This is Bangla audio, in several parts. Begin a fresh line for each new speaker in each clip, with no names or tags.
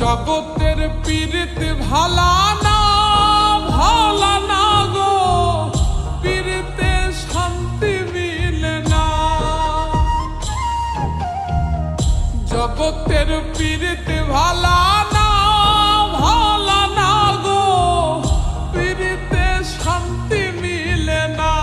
জগতের পীড়িত ভালা না ভালা না গো, পীড়িতে শান্তি মিলে না। জগতের পীড়িত ভালা না ভালা না গো, পীড়িতে শান্তি মিলে না।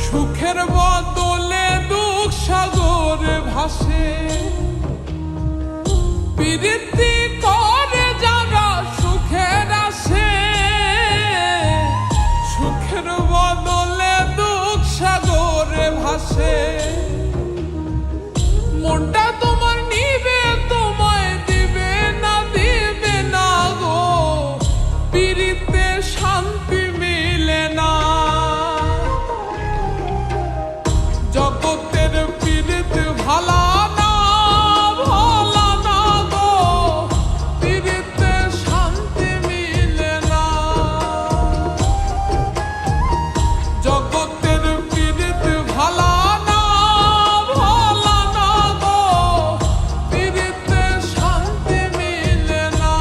সুখের বদলে দুঃখ সাগরে ভাসে, প্রীতি করে যারা সুখের আসে। সুখের বদলে দুঃখ সাগরে ভাসে। মনটা তোমার নিবে তোমায় দিবে না দিবে না গো, প্রীতিতে শান্তি মিলে না। জগতের পীড়িত ভালা না ভালা না গো, পীড়িতে শান্তি মিলে না। জগতের পীড়িত ভালা না ভালা না গো, পীড়িতে শান্তি মিলে না।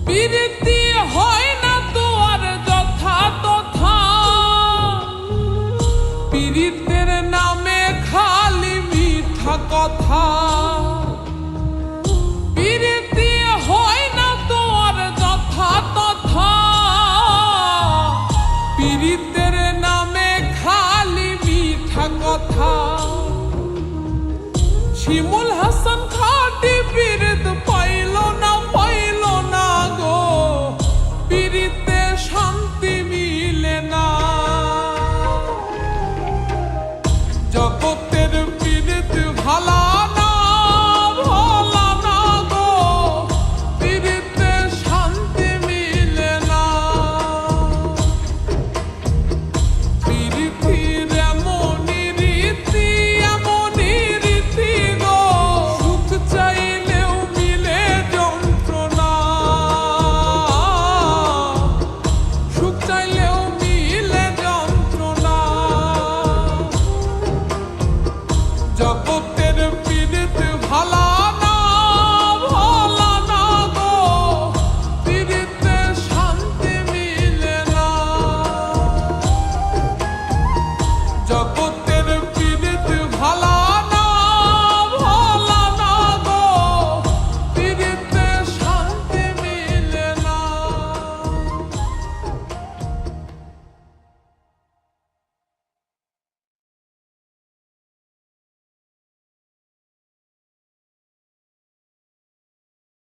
প্রীতি হয় না তো আর যথা তথা, প্রীতির নামে খালি মিঠা কথা। প্রীতি হয় না তো আর যথা তথা, প্রীতির নামে খালি মিঠা কথা। শিমুল